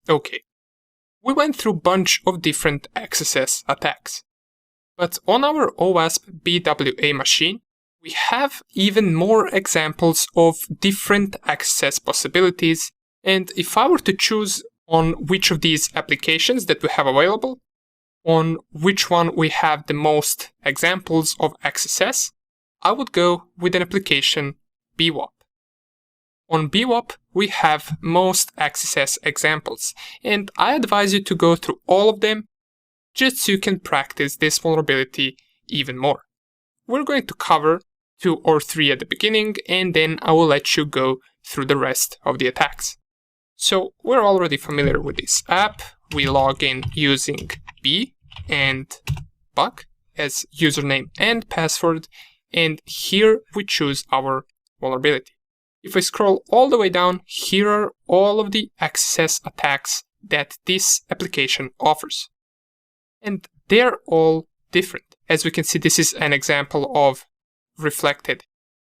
Okay, we went through a bunch of different XSS attacks, but on our OWASP BWA machine, we have even more examples of different XSS possibilities, and if I were to choose on which of these applications that we have available, on which one we have the most examples of XSS, I would go with an application BWAP. On BWAP, we have most XSS examples, and I advise you to go through all of them just so you can practice this vulnerability even more. We're going to cover 2 or 3 at the beginning, and then I will let you go through the rest of the attacks. So we're already familiar with this app. We log in using B and bug as username and password, and here we choose our vulnerability. If I scroll all the way down, here are all of the XSS attacks that this application offers. And they're all different. As we can see, this is an example of reflected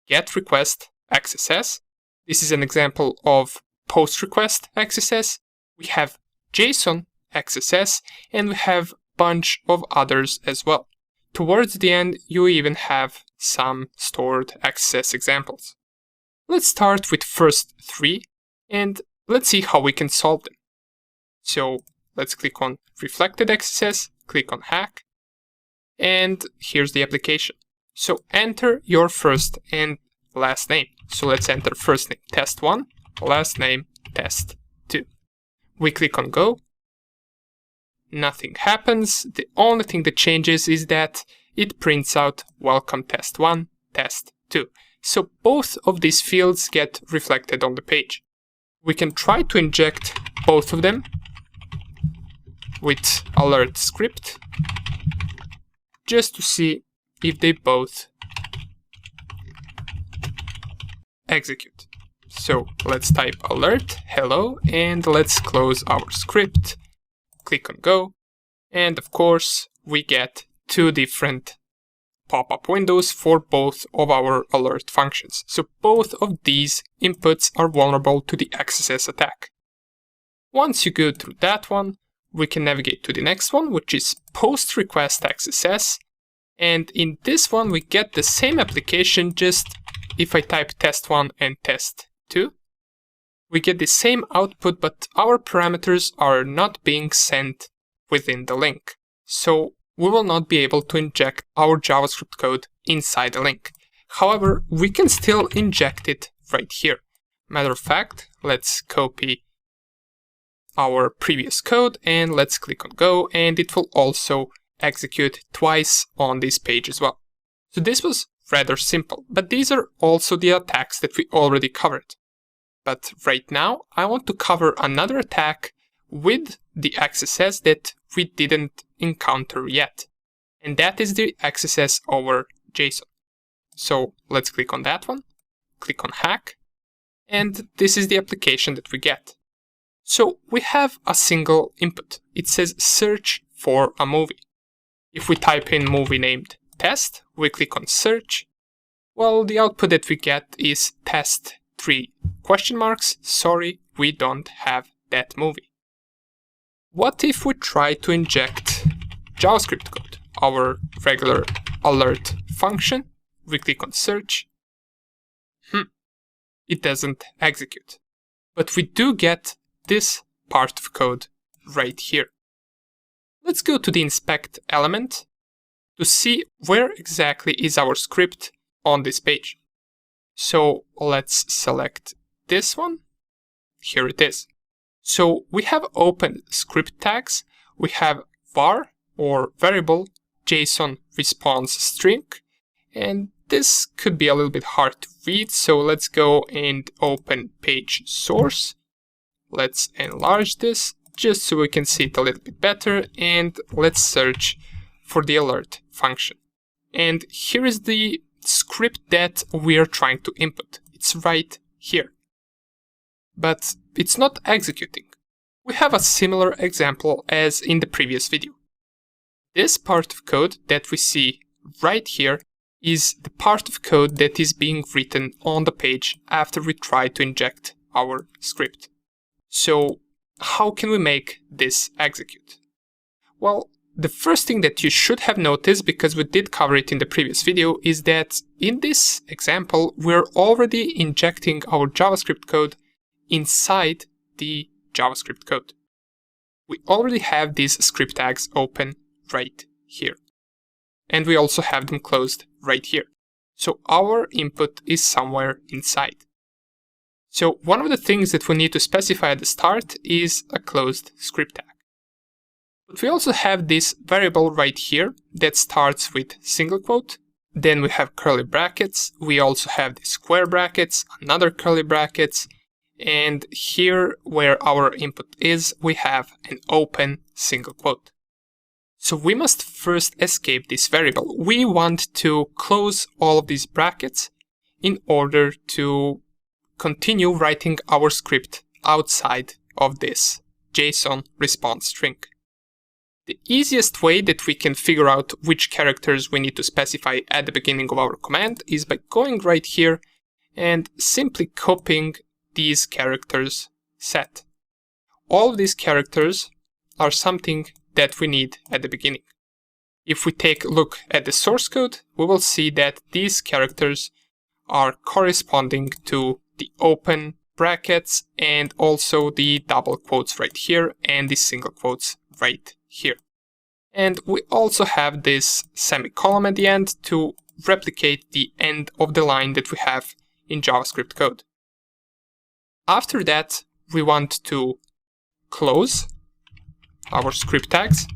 GET request XSS. This is an example of post request XSS. We have JSON XSS, and we have a bunch of others as well. Towards the end, you even have some stored XSS examples. Let's start with first 3, and let's see how we can solve them. So let's click on Reflected XSS, click on Hack, and here's the application. So enter your first and last name. So let's enter first name test1, last name test2. We click on Go. Nothing happens. The only thing that changes is that it prints out welcome test1, test2. So both of these fields get reflected on the page. We can try to inject both of them with alert script just to see if they both execute. So let's type alert hello, and let's close our script, click on Go, and of course we get 2 different pop-up windows for both of our alert functions. So both of these inputs are vulnerable to the XSS attack. Once you go through that one, we can navigate to the next one, which is post request XSS. And in this one, we get the same application, just if I type test1 and test2, we get the same output, but our parameters are not being sent within the link. So we will not be able to inject our JavaScript code inside the link. However, we can still inject it right here. Matter of fact, let's copy our previous code and let's click on Go, and it will also execute twice on this page as well. So this was rather simple, but these are also the attacks that we already covered. But right now, I want to cover another attack with the XSS that we didn't encounter yet, and that is the XSS over JSON. So let's click on that one, click on Hack, and this is the application that we get. So we have a single input. It says search for a movie. If we type in movie named test, we click on search. Well, the output that we get is test 3 question marks. Sorry, we don't have that movie. What if we try to inject JavaScript code, our regular alert function? We click on search. It doesn't execute. But we do get this part of code right here. Let's go to the inspect element to see where exactly is our script on this page. So let's select this one. Here it is. So we have open script tags. We have var or variable JSON response string, and this could be a little bit hard to read. So let's go and open page source. Let's enlarge this just so we can see it a little bit better, and let's search for the alert function. And here is the script that we are trying to input. It's right here. But it's not executing. We have a similar example as in the previous video. This part of code that we see right here is the part of code that is being written on the page after we try to inject our script. So how can we make this execute? Well, the first thing that you should have noticed, because we did cover it in the previous video, is that in this example, we're already injecting our JavaScript code inside the JavaScript code. We already have these script tags open right here. And we also have them closed right here. So our input is somewhere inside. So one of the things that we need to specify at the start is a closed script tag. But we also have this variable right here that starts with single quote. Then we have curly brackets. We also have the square brackets, another curly brackets. And here where our input is, we have an open single quote. So we must first escape this variable. We want to close all of these brackets in order to continue writing our script outside of this JSON response string. The easiest way that we can figure out which characters we need to specify at the beginning of our command is by going right here and simply copying these characters set. All of these characters are something that we need at the beginning. If we take a look at the source code, we will see that these characters are corresponding to the open brackets and also the double quotes right here and the single quotes right here. And we also have this semicolon at the end to replicate the end of the line that we have in JavaScript code. After that, we want to close our script tags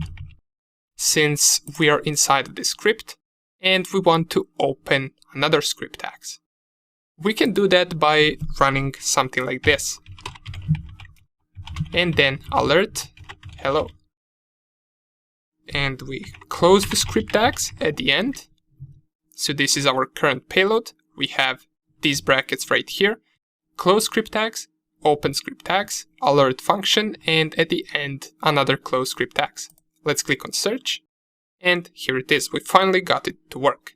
since we are inside of the script, and we want to open another script tags. We can do that by running something like this. And then alert hello. And we close the script tags at the end. So this is our current payload. We have these brackets right here. Close script tags, open script tags, alert function, and at the end, another close script tags. Let's click on search. And here it is. We finally got it to work.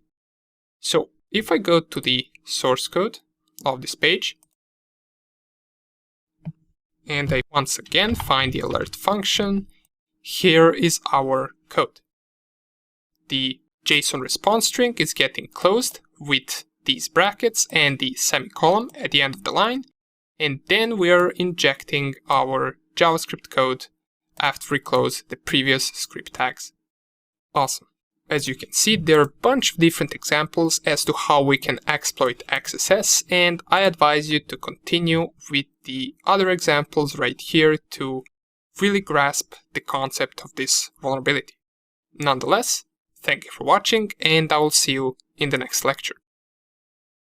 So if I go to the source code of this page, and I once again find the alert function, here is our code. The JSON response string is getting closed with these brackets and the semicolon at the end of the line, and then we are injecting our JavaScript code after we close the previous script tags. Awesome. As you can see, there are a bunch of different examples as to how we can exploit XSS, and I advise you to continue with the other examples right here to really grasp the concept of this vulnerability. Nonetheless, thank you for watching, and I will see you in the next lecture.